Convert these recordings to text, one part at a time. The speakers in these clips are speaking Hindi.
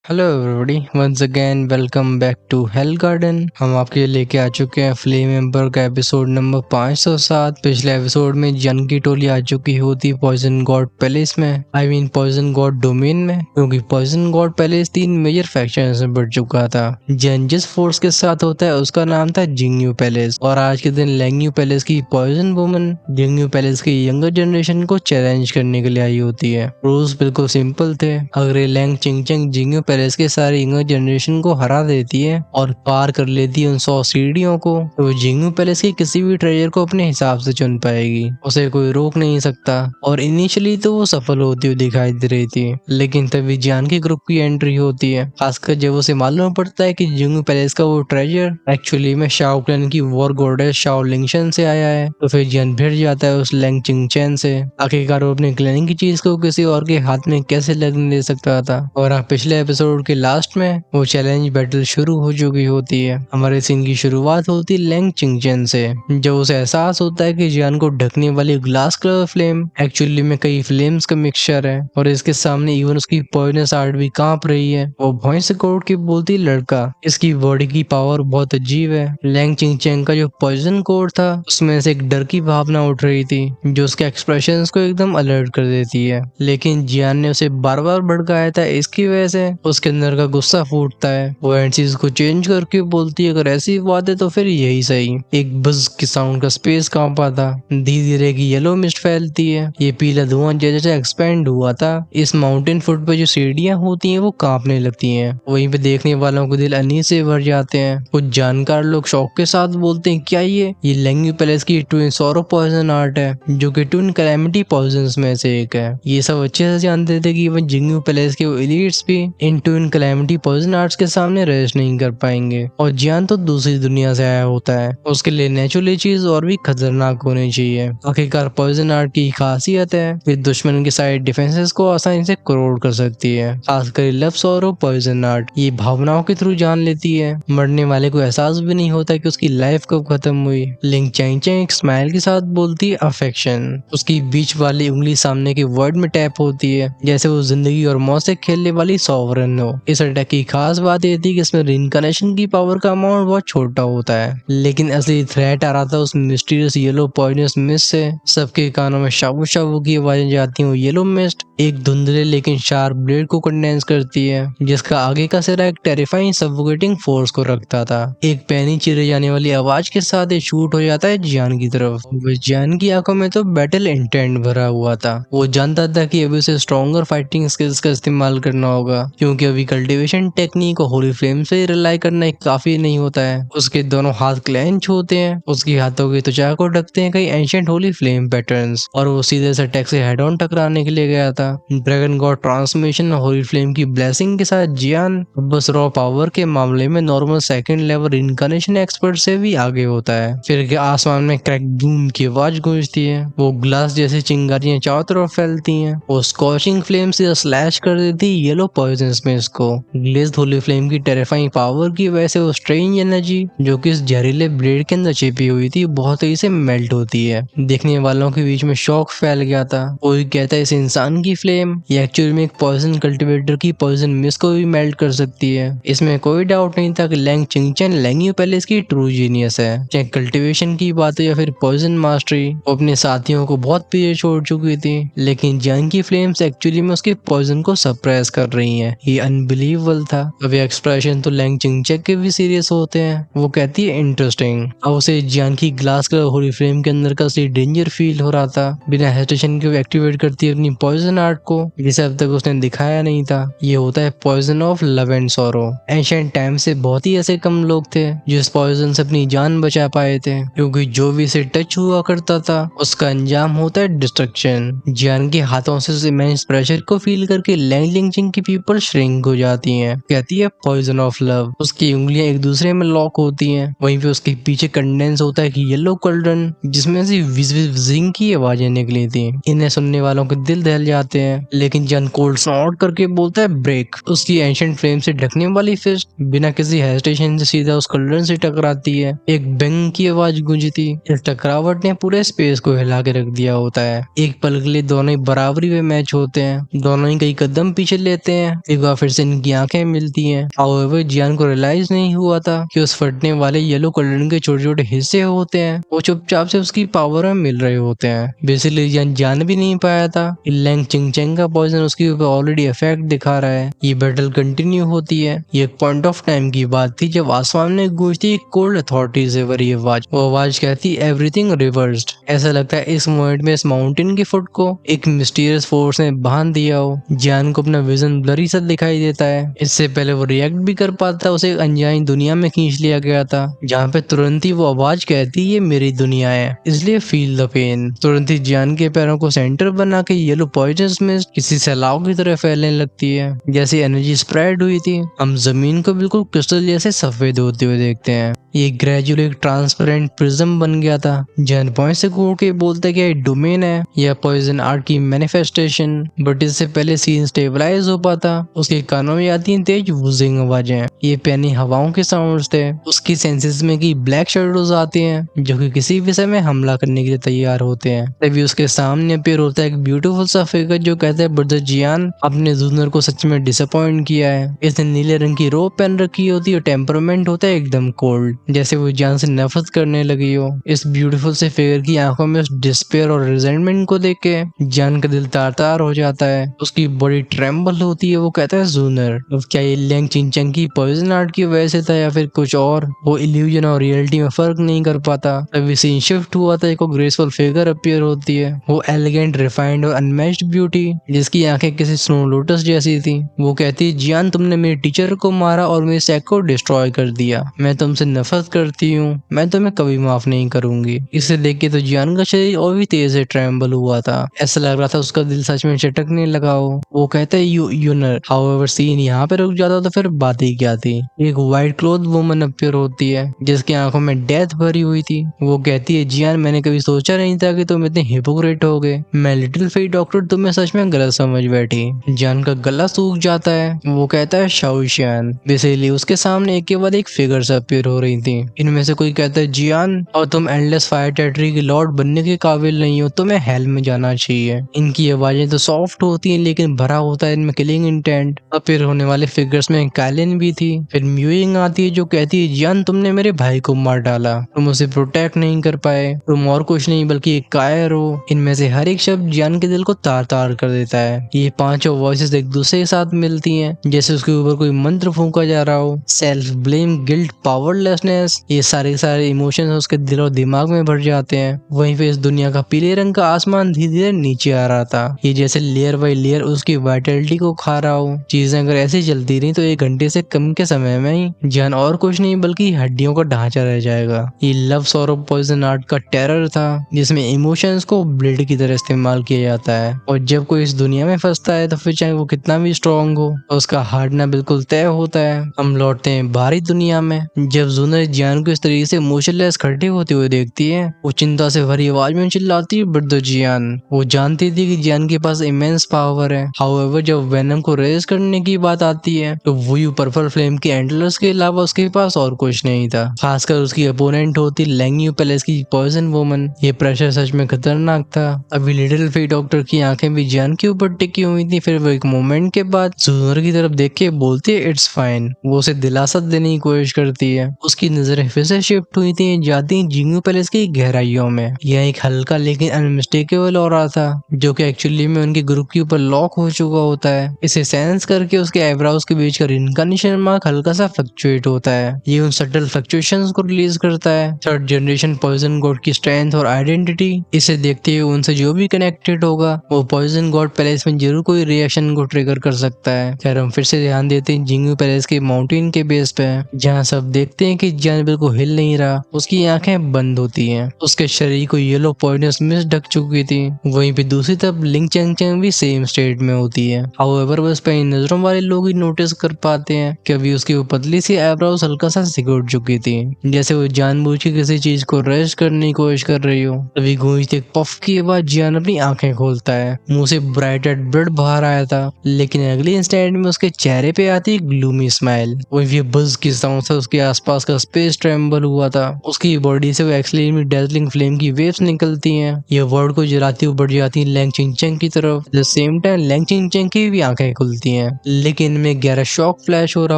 Hello everybody, once again welcome back to hell garden. हम आपके लिए लेके आ चुके हैं फ्लेम एम्बर का एपिसोड नंबर 507। पिछले एपिसोड में जन की टोली आ चुकी होती पॉइजन गॉड पैलेस में, I mean poison god domain में, क्योंकि poison god palace 3 major faction में बढ़ चुका था। जन जिस फोर्स के साथ होता है उसका नाम था जिंगयू पैलेस, और आज के दिन लेंगयू पैलेस की पॉइजन वुमन जिंगयू पैलेस की यंगर जनरेशन को चैलेंज करने के लिए आई होती है। रूल्स बिल्कुल सिंपल थे। अगर ये लैंग चिंगचेंग जिंगयू पैलेस के सारे यंगर जनरेशन को हरा देती है और पार कर लेती है उन 100 सीढ़ियों को, तो वो जिंगयू पैलेस के किसी भी ट्रेजर को अपने हिसाब से चुन पाएगी। उसे कोई रोक नहीं सकता। और इनिशियली तो वो सफल होती हुई दिखाई दे रही थी, लेकिन तभी जियान की ग्रुप की एंट्री होती है। खासकर जब उसे मालूम पड़ता है कि जिंगयू पैलेस का वो ट्रेजर एक्चुअली में शाओ क्लैन की वॉर गॉडेस शाओ लिंगशन से आया है, तो फिर जियान भिड़ जाता है उस लैंग चिंगचेन से। आखिरकार वो अपने क्लैन की चीज को किसी और के हाथ में कैसे लगने दे सकता था। और हाँ, पिछले एपिसोड के लास्ट में वो चैलेंज बैटल शुरू हो चुकी होती है। हमारे सीन की शुरुआत होती है लैंग चिंगचेन से, जब उसे एहसास होता है कि जियान को ढकने वाली ग्लास कलर फ्लेम एक्चुअली में कई फ्लेम्स का मिक्सचर है, और इसके सामने इवन उसकी पॉइजनस आर्ट भी कांप रही है। वो भौं से कोड के बोलती, लड़का, इसकी बॉडी की पावर बहुत अजीब है। लैंग चिंगचेन का जो पॉइजन कोड था उसमें से एक डर की भावना उठ रही थी, जो उसके एक्सप्रेशंस को एकदम अलर्ट कर देती है। लेकिन जियान ने उसे बार बार भड़काया था, इसकी वजह से उसके अंदर का गुस्सा फूटता है। वो एंड को चेंज करके बोलती है, अगर ऐसी बात है तो फिर यही सही। एक बज की साउंड का स्पेस कांपा था। धीरे धीरे की येलो मिस्ट फैलती है। ये पीला धुआं जैसे एक्सपेंड हुआ था। इस माउंटेन फुट पे जो सीढ़ियां होती हैं वो कांपने लगती हैं। वहीं पे देखने वालों को दिल अनीस से भर जाते हैं। कुछ जानकार लोग शौक के साथ बोलते हैं, क्या ये लेंगयू पैलेस की ट्विन सौरो पॉइजन आर्ट है, जो कि ट्विन कैलेमिटी पॉइजन्स में से एक है। ये सब अच्छे से जानते थे कि इवन जिंगयू पैलेस के एलिट्स भी इन ट्विन कैलेमिटी पॉइजन आर्ट्स के सामने रेस्ट नहीं कर पाएंगे। और जियान तो दूसरी दुनिया से आया होता है, उसके लिए नेचुरली चीज और भी खतरनाक होनी चाहिए। आखिरकार पॉइजन आर्ट की खासियत है कि दुश्मन के साइड डिफेंसेस को आसानी से करोड़ कर सकती है। खासकर लव्स और पॉइजन आर्ट ये भावनाओं के थ्रू जान लेती है। मरने वाले को एहसास भी नहीं होता कि उसकी लाइफ कब खत्म हुई। लिंग चैंग एक स्माइल के साथ बोलती है, अफेक्शन। उसकी बीच वाली उंगली सामने के वर्ड में टैप होती है, जैसे वो जिंदगी और मौत से खेलने वाली सॉवरन हो। इस अटैक की खास बात ये थी कि इसमें रिइंकार्नेशन की पावर का अमाउंट बहुत छोटा होता है, लेकिन असली थ्रेट आ रहा था उस मिस्टीरियस येलो पॉइजनस मिस्ट से। सबके कानों में शाबू शाबू की आवाजें जाती हैं। येलो मिस्ट एक धुंधले लेकिन शार्प ब्लेड को कंडेंस करती है, जिसका आगे का सिरा एक टेरिफाइंग सफोकेटिंग फोर्स को रखता था। एक पैनी चिरे जाने वाली आवाज के साथ ये शूट हो जाता है जियान की तरफ। जियान की आंखों में तो बैटल इंटेंट भरा हुआ था। वो जानता था कि अभी उसे स्ट्रॉन्गर फाइटिंग स्किल्स का इस्तेमाल करना होगा, क्योंकि अभी कल्टीवेशन टेक्निक और होली फ्लेम से रिलाई करना काफी नहीं होता है। उसके दोनों हाथ क्लेंच होते हैं। उसके हाथों की त्वचा को ढकते हैं कई एंशिएंट होली फ्लेम पैटर्न्स, और वो सीधे से अटैक से हेड ऑन टकराने के लिए गया था। ड्रैगन गॉड ट्रांसफॉर्मेशन और होली फ्लेम की ब्लेसिंग के साथ जियान बस रॉ पावर के मामले में normal second level incarnation expert से भी आगे होता है। फिर आसमान में क्रैक बूम की आवाज गूंजती है। वो ग्लास जैसी चिंगारियां चारों तरफ फैलती हैं। वो स्कॉचिंग फ्लेम से स्लैश कर देती है येलो पॉइजन स्मिथ्स को। ग्लेज्ड होली फ्लेम की टेरिफाइंग पावर की वजह से वो स्ट्रेंज एनर्जी जो कि इस जहरीले ब्लेड के अंदर छिपी हुई थी बहुत तेजी से मेल्ट होती है। देखने वालों के बीच में शौक फैल गया था। कोई कहता है इस इंसान की फ्लेम ये एक्चुअली में एक पॉइजन कल्टीवेटर की पॉइजन मिस्ट को भी मेल्ट कर सकती है। इसमें कोई डाउट नहीं था कि लैंग चिंगचेन लेंगयू पैलेस की ट्रू जीनियस है। चाहे कल्टीवेशन की बात हो या फिर पॉइजन मास्टरी, वो अपने साथियों को बहुत पीछे छोड़ चुकी थी, लेकिन जियान की फ्लेम्स एक्चुअली में उसके पॉइजन को सप्रेस कर रही हैं। ये अनबिलीवेबल था। अब ये एक्सप्रेशन तो लैंग चिंगचेन के भी सीरियस होते हैं। वो कहती है, इंटरेस्टिंग। अब उसे जियान की ग्लास कलर होली फ्लेम के अंदर का असली डेंजर फील हो रहा था। बिना हेजिटेशन के वो एक्टिवेट करती है अपनी पॉइजन आर्ट को, जिसे अब तक उसने दिखाया नहीं था। ये होता है poison of love and sorrow. Ancient time से बहुत ही ऐसे कम लोग थे जो इस पॉइजन से अपनी जान बचा पाए थे, क्योंकि जो भी इसे टच हुआ करता था उसका अंजाम होता है डिस्ट्रक्शन। जियान के हाथों से उस इमेंस प्रेशर को फील करके लैंग लिंगचिंग की पीपल श्रिंक हो जाती हैं। कहती है पॉइजन ऑफ लव। उसकी उंगलियां एक दूसरे में लॉक होती हैं। वहीं पे उसके पीछे कंडेंस होता है कि येलो कल्डन, जिसमें से विजिंग की आवाजें निकली थी। इन्हें सुनने वालों के दिल दहल जाते हैं, लेकिन जन कोल्ड स्नॉट करके बोलता है, ब्रेक। उसकी एंशिएंट फ्लेम से ढकने वाली फिस्ट बिना किसी हेजिटेशन से सीधा उस कल्डन से टकराती है। एक बेंग की आवाज गूंजती। इस टकरावट ने पूरे स्पेस को हिला के रख दिया होता है। एक पल के लिए दोनों ही बराबरी में मैच होते हैं। दोनों ही कई कदम पीछे लेते हैं। एक बार बार फिर से इनकी आंखें मिलती हैं। हाउएवर जियान को रियलाइज नहीं हुआ था कि उस फटने वाले येलो कलर के छोटे छोटे हिस्से होते हैं वो चुपचाप से उसकी पावर में मिल रहे होते हैं। बेसिकली जियान जान भी नहीं पाया था कि लैंग चिंगचैंग का पॉइजन उसके ऊपर ऑलरेडी इफेक्ट दिखा रहा है। ये बैटल कंटिन्यू होती है। ये एक पॉइंट ऑफ टाइम की बात थी जब आसमान में गूंजती एक कोल्ड अथॉरिटी से भरी आवाज। वो आवाज कहती एवरीथिंग रिवर्स्ड। ऐसा लगता है इस मोमेंट में इस माउंटेन की फुट को एक मिस्टीरियस फोर्स ने बांध दिया हो। जियान को अपना विजन ब्लरी सा दिखाई देता है। इससे पहले वो रिएक्ट भी कर पाता, उसे अनजानी दुनिया में खींच लिया गया था जहाँ पे तुरंत ही वो आवाज कहती ये मेरी दुनिया है, इसलिए फील द पेन। तुरंत ही जियान के पैरों को सेंटर बना के येलो पॉइजनस मिस्ट किसी सैलाब की तरह फैलने लगती है। जैसी एनर्जी स्प्रेड हुई थी हम जमीन को बिल्कुल क्रिस्टल जैसे सफेद होते हुए देखते हैं। ये ग्रेजुअली एक ट्रांसपेरेंट प्रिज्म बन गया था। जैन पॉइंट से घूर के बोलते कि डोमेन है या पॉइजन आर्ट की मैनिफेस्टेशन। बट इससे पहले सीन स्टेबलाइज हो पाता उसके कानों में आती तेज वूजिंग आवाजें। ये पैनी हवाओं के साउंड्स थे। उसकी सेंसेस में की ब्लैक शेडोज आते हैं जो कि किसी भी समय हमला करने के लिए तैयार होते हैं। तभी उसके सामने अपीयर होता है एक ब्यूटीफुल सा फिगर जो कहता है ब्रदर जियान अपने जूनियर को सच में डिसअपॉइंट किया है। इसने नीले रंग की रोब पहन रखी होती है और टेम्परामेंट होता है एकदम कोल्ड, जैसे वो जान से नफरत करने लगी हो। इस ब्यूटीफुल से फिगर की आंखों में उस डिस्पेयर और रिजेंटमेंट को देख के जान का दिल तार तार हो जाता है। उसकी बॉडी ट्रेम्बल होती है। वो कहता है जूनर अब क्या ये लैंग चिंगचैंग की पॉइजन आर्ट की वजह से था या फिर कुछ और। वो इल्यूजन और रियलिटी में फर्क नहीं कर पाता। तभी सीन शिफ्ट हुआ था। एक ग्रेसफुल फिगर अपीयर होती है। वो एलिगेंट, रिफाइंड और अनमैच्ड ब्यूटी जिसकी आंखें किसी स्नो लोटस जैसी थी। वो कहती है जियान तुमने मेरे टीचर को मारा और मेरे सेक को डिस्ट्रॉय कर दिया। मैं तुमसे नफरत करती हूँ। मैं तुम्हें कभी माफ नहीं करूंगी। इसे देख के तो जियान का शरीर और भी तेज से ट्रेम्बल हुआ था। ऐसा लग रहा था उसका दिल सच में चटकने लगा हो। वो कहता है यूनर। हाउएवर सीन यहाँ पे रुक जाता तो फिर बात ही क्या थी। एक व्हाइट क्लोथ वुमन अपीयर होती है जिसकी आंखों में डेथ भरी हुई थी। वो कहती है जियान मैंने कभी सोचा नहीं था कि तुम इतने हिपोक्रेट हो गए। मैं लिटिल फेट डॉक्टर तुम्हें सच में गलत समझ बैठी। जियान का गला सूख जाता है। वो कहता है शाओशियान। बेसिकली उसके सामने एक के बाद एक फिगर्स अपीयर हो रही थी। इनमें से कोई कहता है जियान और तुम एंडलेस फायर टेरिटरी के लॉर्ड बनने के काबिल नहीं हो, तुम्हें हेल में जाना चाहिए। इनकी आवाजें तो सॉफ्ट होती हैं लेकिन भरा होता है इनमें किलिंग इंटेंट। अपीयर होने वाले फिगर्स में कालिन भी थी। फिर म्यूइंग आती है जो कहती है जियान तुमने मेरे भाई को मार डाला, तुम उसे प्रोटेक्ट नहीं कर पाए, तुम और कुछ नहीं बल्कि एक कायर हो। इनमें से हर एक शब्द जियान के दिल को तार तार कर देता है। ये पांचों वॉइसेस एक दूसरे के साथ मिलती हैं जैसे उसके ऊपर कोई मंत्र फूंका जा रहा हो। सेल्फ ब्लेम, गिल्ट, पावरलेसनेस, ये सारे इमोशंस उसके दिल और दिमाग में भर जाते हैं। वहीं पे इस दुनिया का पीले रंग का आसमान धीरे धीरे नीचे आ रहा था। ये जैसे लेयर बाय लेयर उसकी वाइटलिटी को खा रहा हो। चीजें अगर ऐसे चलती रही तो 1 घंटे से कम के समय में ही जान और कुछ नहीं बल्कि हड्डियों का ढांचा रह जाएगा। ये लव सॉरो पॉइजन आर्ट का टेरर था जिसमें इमोशंस को ब्लेड की तरह इस्तेमाल किया जाता है। और जब कोई इस दुनिया में फंसता है तो फिर चाहे वो कितना भी स्ट्रॉन्ग हो उसका हारना बिल्कुल तय होता है। हम लौटते हैं बाहरी दुनिया में। जब जूनर जियान को इस तरीके से मोशनलेस खड़े होते हुए देखती है वो चिंता से भरी आवाज में चिल्लाती है ब्रदर जियान। वो जानती थी कि जियान के पास इमेंस पावर है। हाउएवर जब वेनम को रेज करने की बात आती है तो वुयू पर्पल फ्लेम के एंटलर्स के अलावा उसके पास और कुछ नहीं था। खासकर उसकी अपोनेंट होती लैंग पैलेस की पॉइजन वुमन। ये प्रेशर सच में खतरनाक था। अभी लिटिल फेट डॉक्टर की आंखें भी जियान के ऊपर टिकी हुई थी। फिर वो एक मोमेंट के बाद जूनर की तरफ देख के बोलती है इट्स फाइन। वो उसे दिलासा देने की कोशिश करती है। उसकी नजरें फिर से शिफ्ट हुई थी, जाती जिंगू पैलेस की गहराइयों में। यह एक हल्का लेकिन अनमिस्टेकेबल ऑरा था जो कि एक्चुअली में उनके ग्रुप के ऊपर लॉक हो चुका होता है। इसे सेंस करके उसके आईब्रोज के बीच का रिनकॉग्निशन मार्क हल्का सा फ्लक्चुएट होता है। ये उन सटल फ्लक्चुएशंस को रिलीज करता है। थर्ड जनरेशन पॉइजन गॉड की स्ट्रेंथ और आइडेंटिटी। इसे देखते हुए उनसे जो भी कनेक्टेड होगा वो पॉइजन गॉड पैलेस में जरूर कोई रिएक्शन को ट्रिगर कर सकता है। खैर हम फिर से ध्यान देते हैं जिंगू पैलेस के माउंटेन के बेस पे जहाँ सब देखते हैं कि जियान बिल्कुल हिल नहीं रहा। उसकी आंखें बंद होती हैं। उसके शरीर को येलो पॉइजनस मिस्ट ढक चुकी थी। वहीं पे दूसरी तरफ लिंग चैंग भी सेम स्टेट में होती है। हाउएवर बस पे नजरों वाले लोग ही नोटिस कर पाते हैं कि अभी उसकी वो पतली सी आईब्रोज हल्का सा सिकुड़ चुकी थी जैसे वो जानबूझ के किसी चीज को रेस्ट करने की कोशिश कर रही हो। तभी गूंजती एक पफ की आवाज जियान अपनी आंखें खोलता है। मुंह से ब्राइट रेड ब्लड बाहर आया था लेकिन अगले इंस्टेंट में उसके चेहरे पे आती ग्लूमी स्माइल। वही बज की साउंड से उसके आसपास का स्पेस ट्रेम्बल हुआ था। उसकी बॉडी से वो एक्सट्रीमली डेजलिंग फ्लेम की वेव्स निकलती हैं। ये वर्ल्ड को जलाती हुई बढ़ जाती है लैंग चिंचेंग की तरफ। At the same time Lang Chincheng की भी आंखें खुलती हैं, लेकिन इनमें गहरा शॉक फ्लैश हो रहा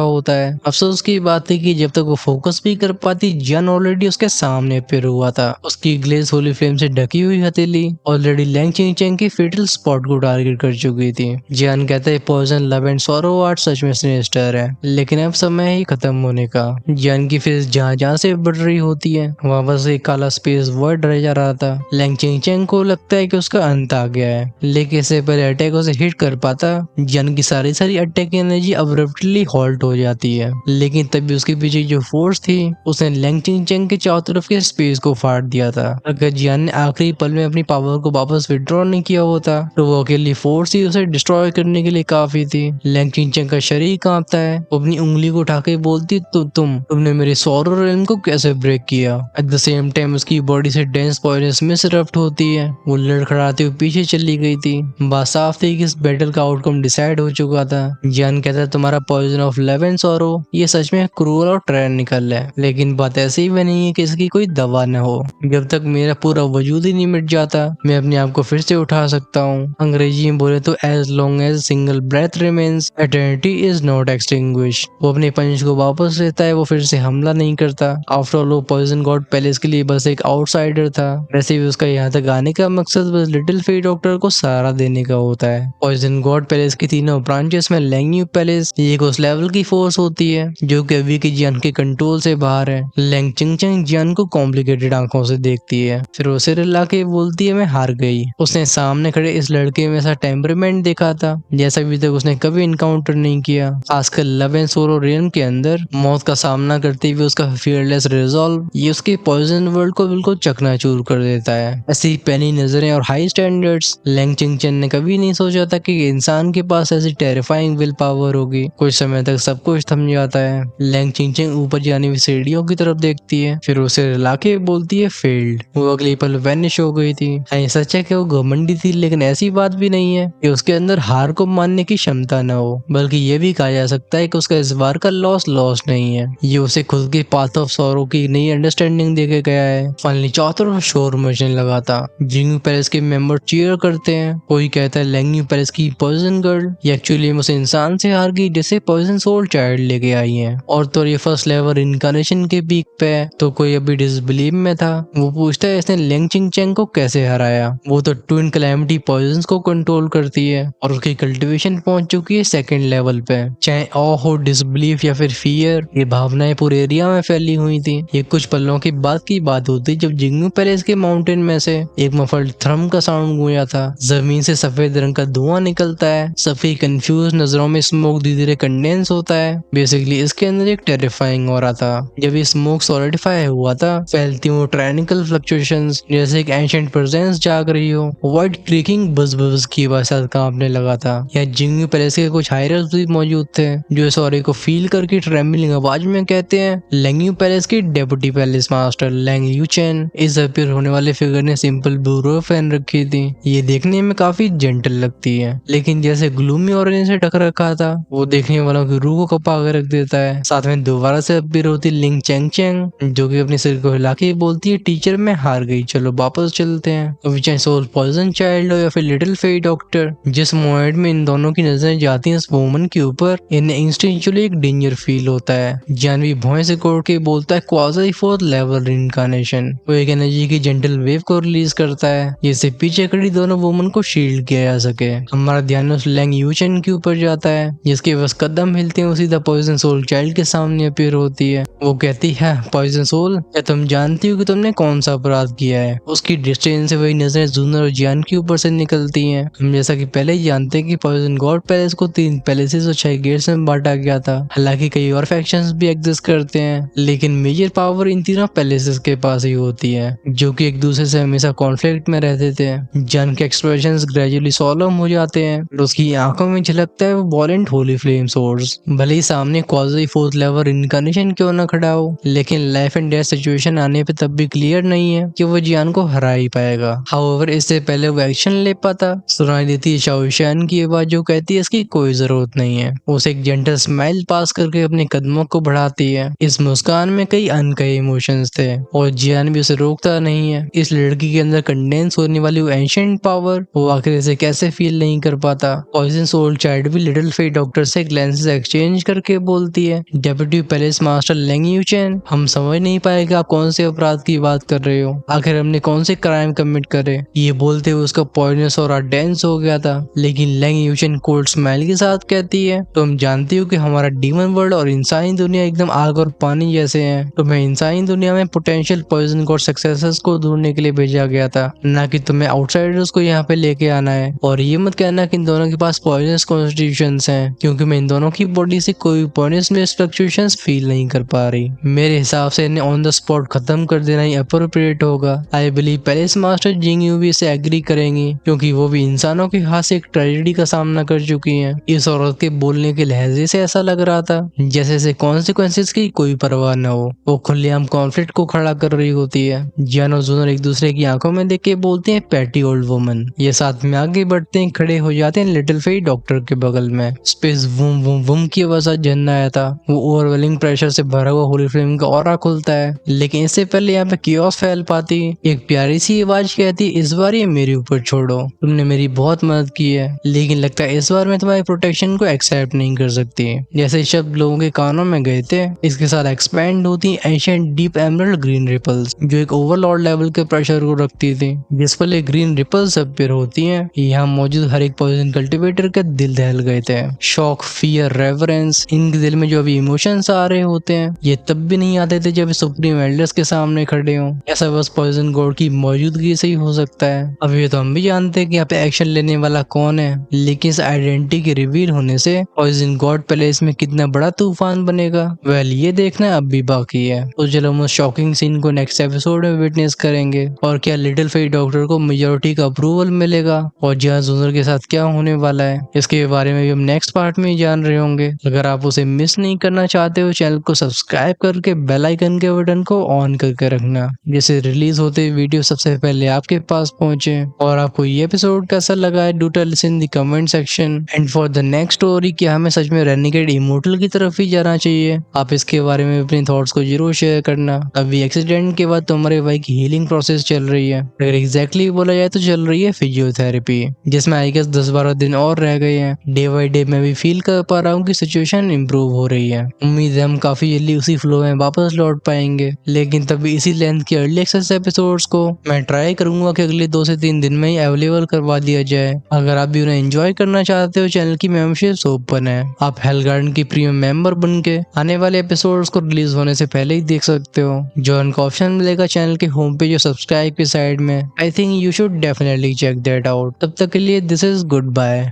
होता है। अफसोस की बात है कि जब तक वो फोकस भी कर पाती, जन ऑलरेडी उसके सामने अपियर हुआ था। उसकी ग्लेज होली फ्लेम से ढकी हुई हथेली ऑलरेडी लैंग चिंचेंग की फेटल स्पॉट को टारगेट कर चुकी थी। जियान कहता है poison love and sorrow art सच में सिनिस्टर है, लेकिन अब समय ही खत्म होने का। जियान की फेस जहाँ से बढ़ रही होती है, वहाँ बस एक काला स्पेस वर्ड रह जा रहा था। लैंग चिंचेंग को लगता है कि उसका अंत आ गया है, लेकिन इससे पहले अटैक उसे हिट कर पाता, जियान की सारी अटैक एनर्जी अब्रप्टली हॉल्ट हो जाती है। लेकिन तभी उसके पीछे जो फोर्स थी, उसने लैंग चिंचेंग के चारों तरफ के स्पेस को फाड़ दिया था। अगर जियान ने आखिरी पल में अपनी पावर को वापस विड्रॉ नहीं किया होता, तो वो अकेली फोर्स ही उसे डिस्ट्रॉय करने के लिए काफी थी। लैंग चिंचेंग का शरीर कांपता है। वो अपनी उंगली को उठा के बोलती, तुमने मेरे सौर रेल्म को कैसे ब्रेक किया। एट द सेम टाइम उसकी बॉडी से डेंस पॉइजनस मिस्ट इरप्ट होती है। वो लड़खड़ाते हुए पीछे चली गई थी। बात साफ थी कि इस बैटल का आउटकम डिसाइड हो चुका था। जियान कहता है तुम्हारा poison of love and sorrow ये सच में क्रूअल और टायरनिकल है, लेकिन बात ऐसी भी नहीं है कि इसकी कोई दवा न हो। जब तक मेरा पूरा वजूद ही नहीं मिट जाता, मैं अपने आप को फिर से उठा सकता हूँ। अंग्रेजी में बोले तो as long as single breath remains eternity is not extinguish. वो अपने पंच को वापस लेता है। वो फिर से हमला नहीं करता। आफ्टर ऑल वो पॉइजन गॉड पैलेस के लिए बस एक आउटसाइडर था। वैसे भी उसका यहाँ तक आने का मकसद बस लिटिल फेट डॉक्टर को सहारा देने का होता है। पॉइजन गॉड पैलेस की तीनों ब्रांचेस में लैंग पैलेस एक उस लेवल की फोर्स होती है जो कि अभी के जियान के कंट्रोल से बाहर है। लैंग चिंचेंग जियान को कॉम्प्लिकेटेड आंखों से देखती है, फिर उसे रिला के बोलती है मैं हार गई। उसने सामने खड़े इस लड़के में ऐसा टेम्परामेंट देखा था जैसा अभी तक उसने कभी इनकाउंटर नहीं किया। खासकर लव एंड सोरो रियल्म के अंदर मौत का सामना करते हुए उसका फियरलेस रिजॉल्व ये उसके पॉइजन वर्ल्ड को बिल्कुल चकनाचूर कर देता है। ऐसी पैनी नजरें और हाई स्टैंडर्ड्स लैंग चिंचेन ने कभी नहीं सोचा था कि इंसान के पास ऐसी टेरिफाइंग विल पावर होगी। कुछ समय तक सब कुछ थम जाता है। लैंग चिंचेन ऊपर जाने वाली सीढ़ियों की तरफ देखती है, फिर उसे रिला के बोलती है फेल्ड। वो अगली पल वैनिश हो गई थी। सच है कि वो घमंडी थी, लेकिन ऐसी बात भी नहीं है कि उसके अंदर हार को मानने की क्षमता न हो, बल्कि ये भी कहा जा सकता है कि उसका इस बार का लॉस नहीं है। ये उसे खुद के पाथ ऑफ सॉरो की नई अंडरस्टैंडिंग देके गया है। फाइनली चारों तरफ शोर मचने लगा था। जिंगू पैलेस के मेंबर चीयर करते हैं। कोई कहता है लैंग पैलेस की पॉइजन गर्ल ये एक्चुअली उस इंसान से हार गई जैसे पॉइजन सोल चाइल्ड लेके आई है, और तो ये फर्स्ट लेवल इनकारनेशन के पीक पे है। तो कोई अभी डिसबिलीव में था। वो पूछता है इसने लैंग चिंचेंग को कैसे हराया। वो तो ट्विन कैलेमिटी पॉइजन को कंट्रोल करती है और उसकी कल्टिवेशन पहुंच चुकी है सेकंड लेवल पे। चाहे ऑ हो, डिसबिलीफ या फिर फियर, ये भावनाएं पूरे एरिया में फैली हुई थी। ये कुछ पलों के बाद की बात होती जब जिंगू पैलेस के माउंटेन में से एक मफल्ड थ्रम का साउंड गूंजा था। जमीन से सफेद रंग का धुआं निकलता है। सभी कंफ्यूज नजरों में स्मोक धीरे धीरे कंडेंस होता है। बेसिकली इसके अंदर एक टेरिफाइंग हो रहा था। जब ये स्मोक सॉलिडिफाई हुआ था, फैलती हुई ट्रायनिकल फ्लक्चुएशंस जैसे एक एंशिएंट प्रेजेंस जाग रही हो। वाइट क्रीकिंग बज की आवाज कांपने लगा था। यहाँ जिंगू पैलेस के कुछ हायरर्स भी मौजूद थे जो सॉरी को फील करके ट्रेम्बलिंग आवाज में कहते हैं लैंग पैलेस की डेप्यूटी पैलेस मास्टर लैंग यूचेन। इस अपीयर होने वाले फिगर ने सिंपल ब्लू रोब पहन रखी थी। ये देखने में काफी जेंटल लगती है, लेकिन जैसे ग्लूमी ऑरेंज से ढक रखा था, वो देखने वालों की रूह को कपा के रख देता है। साथ में दोबारा से अपीयर होती लिंग चेंग चेंग जो कि अपने सिर को हिला के बोलती है टीचर मैं हार गई, चलो वापस चलते हैं। अभी चाहे सोल पॉइजन चाइल्ड हो या फिर लिटिल फेट डॉक्टर, जिस मोमेंट में इन दोनों की नजरें जाती हैं इस वुमन के ऊपर, इन्हें इंस्टिंक्चुअली एक डेंजर फील होता है। जानवी भौं से कोड के बोलता है क्वाजी फोर्थ लेवल इनकारनेशन। वो एक एनर्जी की जेंटल वेव को रिलीज करता है जिससे पीछे खड़ी दोनों वुमन को शील्ड किया जा सके। हमारा ध्यान उस लैंग यूचेन के ऊपर जाता है जिसके बस कदम हिलते हैं वो सीधा पॉइजन सोल चाइल्ड के सामने अपीयर होती है। वो कहती है पॉइजन सोल, क्या तुम जानती हो कि तुमने कौन सा अपराध किया है। उसकी डिस्टेंस से वही नजरें जूनर और जियान के ऊपर से निकलती हैं। हम जैसा कि पहले ही जानते हैं कि पॉइजन गॉड पैलेस को 3 पैलेसेस और 6 गेट्स में बांटा गया था। हालांकि कई और फैक्शंस भी एग्जिस्ट करते हैं, लेकिन मेजर पावर इन तीनों पैलेसेस के पास ही होती है जो कि एक दूसरे से हमेशा कॉन्फ्लिक्ट में रहते थे। जन के एक्सप्रेशंस ग्रेजुअली सॉलम हो जाते हैं और उसकी आंखों में झलकता है वो वॉलेंट होली फ्लेम सोर्स। भले ही सामने क्वाजी फोर्थ लेवल इनकारनेशन क्यों न खड़ा हो, लेकिन लाइफ एंड डेथ सिचुएशन आने पे तब भी क्लियर नहीं है कि वो जियान को हरा ही पाएगा। हाउएवर इससे पहले वो एक्शन ले पाता, सुनाई देती है शाओशान की आवाज जो कहती है इसकी कोई जरूरत नहीं है। उसे एक जेंटल स्माइल पास करके अपने कदमों को बढ़ाती है। इस मुस्कान में कई अनकहे इमोशंस थे और जियान भी उसे रोकता नहीं है। इस लड़की के अंदर कंडेंस होने वाली वो एंशिएंट पावर वो आखिर इसे कैसे फील नहीं कर पाता। पॉइजन सोल चाइल्ड भी लिटिल फेट डॉक्टर से ग्लैंसेस एक्सचेंज करके बोलती है, डेप्यूटी पैलेस मास्टर लेंग यूचेन, हम समझ नहीं पाए कि आप कौन से अपराध की बात कर रहे हो, आखिर हमने कौन से क्राइम कमिट करे। ये बोलते हुए उसका पॉइजनस और डेंस हो गया था, लेकिन लेंग यूचेन कोल्ड स्माइल के साथ कहती है, तुम जानती हो कि हमारा डीमन वर्ल्ड और इंसानी दुनिया एकदम आग और पानी जैसे हैं। तुम्हें इंसानी दुनिया में पोटेंशियल पॉइजन गॉड सक्सेसर्स को ढूंढने के लिए भेजा गया था, ना कि तुम्हें आउटसाइडर्स को यहाँ पे लेके आना है। और ये मत कहना कि इन दोनों के पास पॉइजनस कॉन्स्टिट्यूशंस हैं, क्योंकि मैं इन दोनों की बॉडी से कोई पॉइजनस फ्लक्चुएशंस फील नहीं कर पा रही। मेरे हिसाब से इन्हें ऑन द स्पॉट खत्म कर देना ही अप्रोप्रिएट होगा। I believe palace master Jing Yu भी इसे एग्री करेंगी, क्योंकि वो भी इंसानों के हाथ से एक ट्रेजेडी का सामना कर चुकी हैं। इस औरत के बोलने के लहजे से ऐसा लग रहा था जैसे इसे कॉन्सिक्वेंसेस की कोई परवाह न हो। वो खुलेआम कॉन्फ्लिक्ट को खड़ा कर रही होती है। जियान और जूनर एक दूसरे की आंखों में देख के बोलते हैं पैटी ओल्ड वुमन। ये साथ में आगे बढ़ते हैं, खड़े हो जाते हैं लिटिल फेट डॉक्टर के बगल में। स्पेस वूम वूम वूम की आवाज झरना आया था। वो ओवरवेलिंग प्रेशर से भरा हुआ होली फ्लेम का ऑरा खुलता है, लेकिन इससे पहले यहाँ पे कियोस फैल पाती। एक प्यारी सी आवाज कहती, इस बार ये मेरे ऊपर छोड़ो, तुमने मेरी बहुत मदद की है, लेकिन लगता है इस बार मैं तुम्हारी प्रोटेक्शन को एक्सेप्ट नहीं कर सकती। जैसे शब्द लोगों के कानों में गए थे, इसके साथ एक्सपैंड होती ancient deep emerald green ripples, जो एक ओवरलॉर्ड लेवल के प्रेशर को रखती थी। जिस पर ये ग्रीन रिपल्स अपीयर होती हैं, यहाँ मौजूद हर एक पॉइजन कल्टिवेटर के दिल दहल गए थे। शॉक, फियर, रेवरेंस, इनके दिल में जो अभी इमोशंस आ रहे होते हैं, ये तब भी नहीं आते थे जब सुप्रीम एल्डर्स के सामने खड़े हों। ऐसा बस पॉइजन गॉड की मौजूदगी से ही हो सकता है। अब ये तो हम भी जानते हैं कि यहाँ पे एक्शन लेने वाला कौन है, लेकिन इस आइडेंटिटी के रिवील होने से पॉइजन गॉड पैलेस में कितना बड़ा तूफान बनेगा, वेल ये देखना अब भी बाकी है। तो चलो हम उस शॉकिंग सीन को नेक्स्ट एपिसोड में विटनेस करेंगे, और क्या लिटिल फेट डॉक्टर को मेजॉरिटी का अप्रूवल मिलेगा और जियान जूनर के साथ क्या होने वाला है, इसके बारे में भी हम नेक्स्ट पार्ट में ही जान रहे होंगे। अगर आप उसे मिस नहीं करना चाहते हो, चैनल को सब्सक्राइब करके बेल आइकन के बटन को ऑन करके रखना, जैसे रिलीज होते वीडियो सबसे पहले आपके पास पहुंचे। और आपको ये एपिसोड कैसा लगा है, do tell us in the comment section. And for the next story, क्या हमें सच में रेनिगेड इमोर्टल की तरफ ही जाना चाहिए? आप इसके बारे में अपने थॉट्स को जरूर शेयर करना। अभी एक्सीडेंट के बाद तुम्हारे भाई की हीलिंग प्रोसेस चल रही है, अगर एग्जैक्टली बोला जाए तो चल रही है फिजियोथेरेपी, जिसमें आई गेस 10-12 दिन और रह गए हैं। डे बाई डे मैं भी फील कर पा रहा हूँ कि सिचुएशन इम्प्रूव हो रही है। उम्मीद है हम काफी जल्दी उसी फ्लो में वापस लौट पाएंगे, लेकिन तभी इसी लेंथ के अर्ली एक्सेस एपिसोड्स को मैं ट्राई करूंगा कि अगले 2 से 3 दिन में ही अवेलेबल करवा दिया जाए। अगर आप भी उन्हें एंजॉय करना चाहते हो, चैनल की मेंबरशिप ओपन है। आप हेल गार्डन की प्रीमियम मेंबर बन के आने वाले एपिसोड्स को रिलीज होने से पहले ही देख सकते हो। ज्वाइन का ऑप्शन मिलेगा चैनल के होम पेज और सब्सक्राइब की साइड में। I think you should definitely check that out. तब तक के लिए दिस इज गुड बाय।